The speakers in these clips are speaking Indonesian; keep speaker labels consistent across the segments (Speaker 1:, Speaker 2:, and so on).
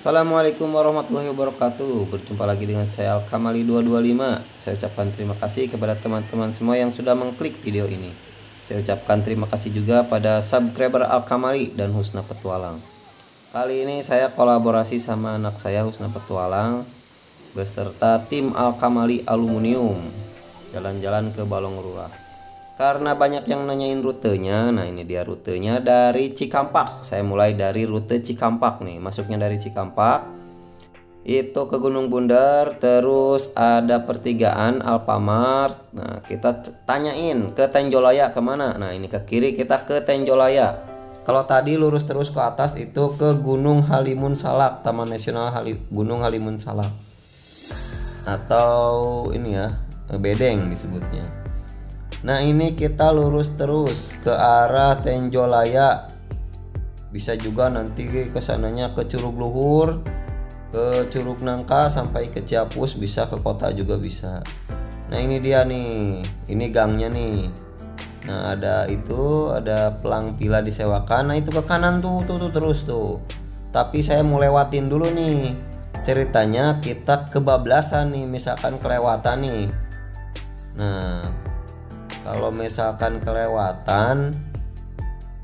Speaker 1: Assalamualaikum warahmatullahi wabarakatuh. Berjumpa lagi dengan saya Alkamali 225. Saya ucapkan terima kasih kepada teman-teman semua yang sudah mengklik video ini. Saya ucapkan terima kasih juga pada subscriber Alkamali dan Husna Petualang. Kali ini saya kolaborasi sama anak saya Husna Petualang beserta tim Alkamali Aluminium jalan-jalan ke Balong Lurah. Karena banyak yang nanyain rutenya, nah ini dia rutenya dari Cikampak. Saya mulai dari rute Cikampak nih, masuknya dari Cikampak itu ke Gunung Bunder, terus ada pertigaan Alfamart. Nah kita tanyain ke Tenjolaya kemana. Nah ini ke kiri kita ke Tenjolaya. Kalau tadi lurus terus ke atas itu ke Gunung Halimun Salak, Taman Nasional Gunung Halimun Salak, atau ini ya Bedeng disebutnya. Nah ini kita lurus terus ke arah Tenjolaya. Bisa juga nanti ke sananya ke Curug Luhur, ke Curug Nangka sampai ke Ciapus, bisa ke kota juga bisa. Nah ini dia nih, ini gangnya nih. Nah ada pelang pila disewakan. Nah itu ke kanan tuh terus tuh. Tapi saya mau lewatin dulu nih. Ceritanya kita kebablasan nih, misalkan kelewatan nih. Nah kalau misalkan kelewatan,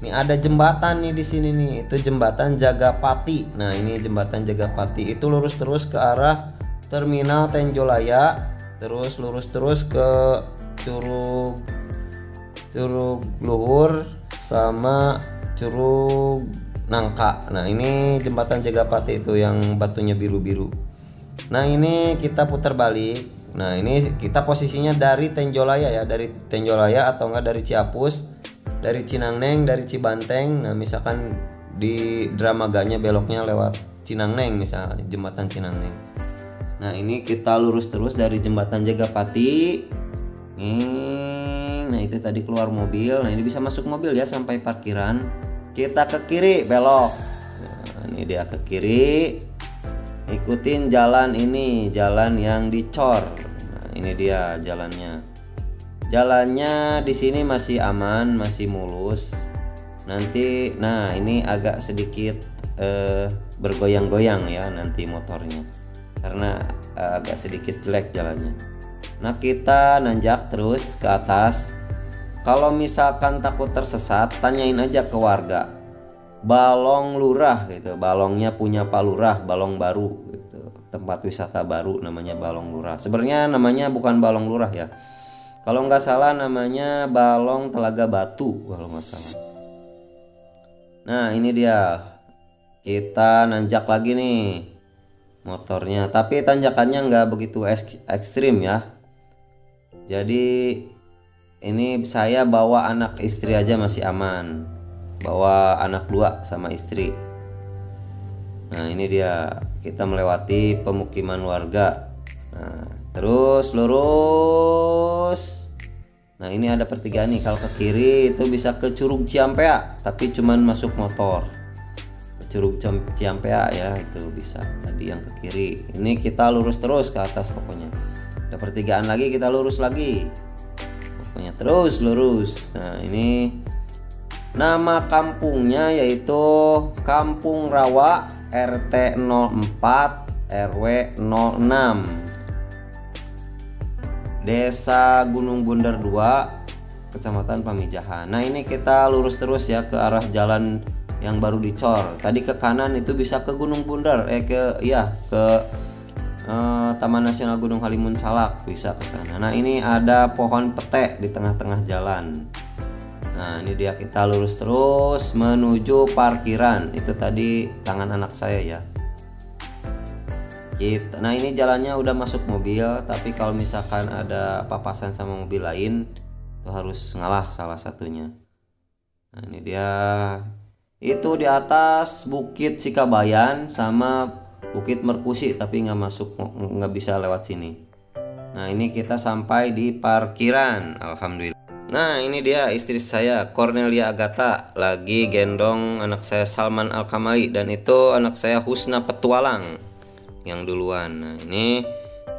Speaker 1: nih ada jembatan nih di sini nih, itu jembatan Jagapati. Nah ini jembatan Jagapati itu lurus terus ke arah Terminal Tenjolaya, terus lurus terus ke Curug Luhur sama Curug Nangka. Nah ini jembatan Jagapati itu yang batunya biru-biru. Nah ini kita putar balik. Nah ini kita posisinya dari Tenjolaya ya, dari Tenjolaya atau enggak dari Ciapus, dari Cinangneng, dari Cibanteng. Nah misalkan di Dramaganya beloknya lewat Cinangneng, misalnya jembatan Cinangneng. Nah ini kita lurus terus dari jembatan Jagapati. Nah itu tadi keluar mobil. Nah ini bisa masuk mobil ya sampai parkiran. Kita ke kiri belok. Nah ini dia ke kiri. Ikutin jalan ini, jalan yang dicor. Nah, ini dia jalannya. Jalannya di sini masih aman, masih mulus. Nanti, nah ini agak sedikit bergoyang-goyang ya nanti motornya, karena agak sedikit jelek jalannya. Nah kita nanjak terus ke atas. Kalau misalkan takut tersesat, tanyain aja ke warga. Balong Lurah gitu, balongnya punya Pak Lurah, balong baru gitu, tempat wisata baru namanya Balong Lurah. Sebenarnya namanya bukan Balong Lurah ya, kalau nggak salah namanya Balong Telaga Batu kalau nggak salah. Nah ini dia, kita nanjak lagi nih motornya, tapi tanjakannya nggak begitu ekstrim ya. Jadi ini saya bawa anak istri aja masih aman, bawa anak 2 sama istri. Nah ini dia, kita melewati pemukiman warga. Nah terus lurus. Nah ini ada pertigaan nih, kalau ke kiri itu bisa ke Curug Ciampea, tapi cuman masuk motor. Ke Curug Ciampea ya itu bisa. Tadi yang ke kiri. Ini kita lurus terus ke atas pokoknya. Ada pertigaan lagi, kita lurus lagi. Pokoknya terus lurus. Nah ini nama kampungnya yaitu Kampung Rawa, RT 04 RW 06, Desa Gunung Bunder 2, Kecamatan Pamijahan. Nah ini kita lurus terus ya ke arah jalan yang baru dicor. Tadi ke kanan itu bisa ke Gunung Bunder, ke Taman Nasional Gunung Halimun Salak, bisa ke sana. Nah ini ada pohon pete di tengah-tengah jalan. Nah ini dia, kita lurus terus menuju parkiran. Itu tadi tangan anak saya ya. Nah ini jalannya udah masuk mobil, tapi kalau misalkan ada papasan sama mobil lain itu harus ngalah salah satunya. Nah ini dia, itu di atas Bukit Sikabayan sama Bukit Merkusi, tapi nggak bisa lewat sini. Nah ini kita sampai di parkiran, alhamdulillah. Nah ini dia istri saya Cornelia Agatha lagi gendong anak saya Salman Alkamali, dan itu anak saya Husna Petualang yang duluan. Nah ini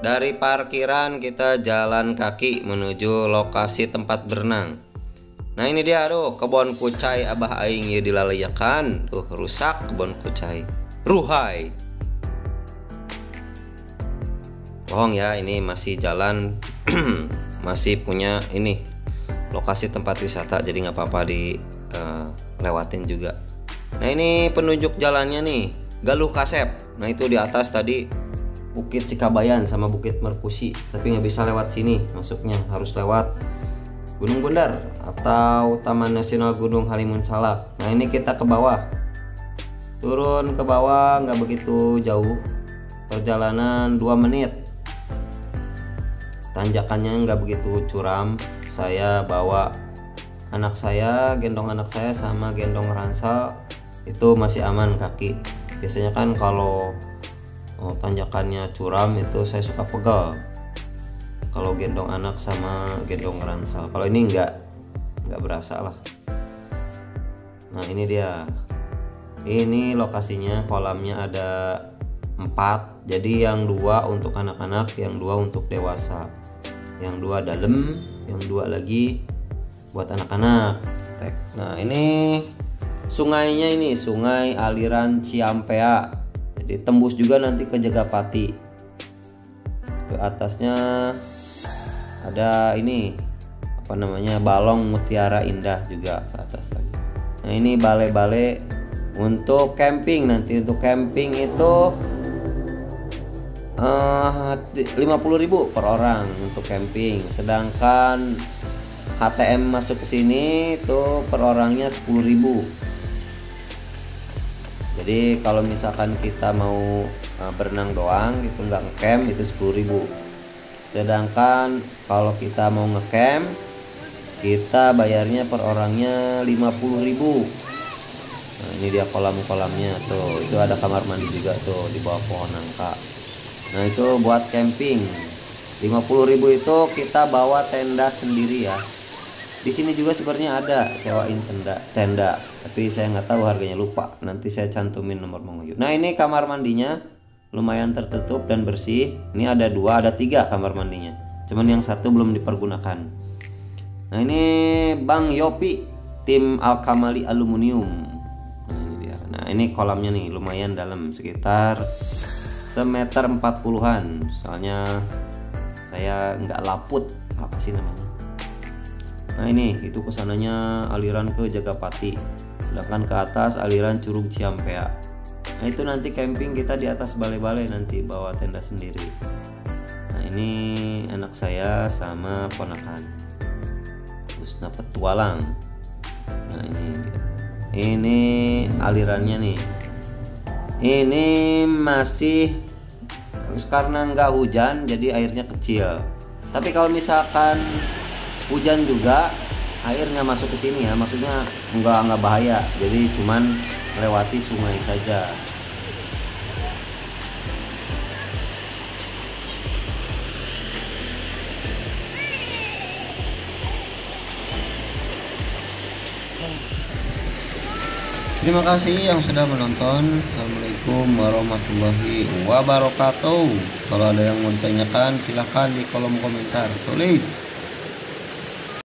Speaker 1: dari parkiran kita jalan kaki menuju lokasi tempat berenang. Nah ini dia, aduh kebon kucai abah aing ya dilalayakan, tuh rusak kebon kucai, ruhai. bohong ya, ini masih jalan masih punya ini lokasi tempat wisata, jadi nggak apa-apa lewatin juga. Nah ini penunjuk jalannya nih, Galuh Kasep. Nah itu di atas tadi Bukit Sikabayan sama Bukit Merkusi, tapi nggak bisa lewat sini masuknya, harus lewat Gunung Bundar atau Taman Nasional Gunung Halimun Salak. Nah ini kita ke bawah, turun ke bawah nggak begitu jauh, perjalanan 2 menit. Tanjakannya nggak begitu curam. Saya bawa anak saya, gendong anak saya sama gendong ransel, itu masih aman kaki. Biasanya kan kalau tanjakannya curam itu saya suka pegal kalau gendong anak sama gendong ransel. Kalau ini nggak berasa lah. Nah ini dia, ini lokasinya, kolamnya ada 4, jadi yang 2 untuk anak-anak, yang 2 untuk dewasa, yang 2 dalam, yang 2 lagi buat anak-anak. Nah ini sungainya, ini sungai aliran Ciampea, jadi tembus juga nanti ke Jagapati. Ke atasnya ada ini apa namanya, Balong Mutiara Indah juga ke atas lagi. Nah ini balai-balai untuk camping. Nanti untuk camping itu 50.000 per orang untuk camping, sedangkan HTM masuk ke sini itu per orangnya 10.000. Jadi kalau misalkan kita mau berenang doang itu nggak ngecamp, itu 10.000. Sedangkan kalau kita mau ngecamp kita bayarnya per orangnya 50.000. Nah ini dia kolam-kolamnya tuh, itu ada kamar mandi juga tuh di bawah pohon nangka. Nah itu buat camping. 50.000 itu kita bawa tenda sendiri ya. Di sini juga sebenarnya ada sewain tenda, tapi saya nggak tahu harganya, lupa. Nanti saya cantumin nomor Mang Uyup. Nah ini kamar mandinya lumayan tertutup dan bersih. Ini ada 2, ada 3 kamar mandinya. Cuman yang satu belum dipergunakan. Nah ini Bang Yopi, tim Alkamali Aluminium. Nah ini dia. Nah ini kolamnya nih lumayan dalam, sekitar 1,40 m. Soalnya saya nggak laput, apa sih namanya. Nah ini itu kesananya aliran ke Jagapati, sedangkan ke atas aliran Curug Ciampea. Nah itu nanti camping kita di atas balai-balai, nanti bawa tenda sendiri. Nah ini anak saya sama ponakan Husna Petualang. Nah ini alirannya nih. Ini masih karena nggak hujan jadi airnya kecil. Tapi kalau misalkan hujan juga air nggak masuk ke sini ya, maksudnya nggak bahaya, jadi cuman melewati sungai saja. Terima kasih yang sudah menonton. Assalamualaikum warahmatullahi wabarakatuh. Kalau ada yang mau ditanyakan silahkan di kolom komentar tulis.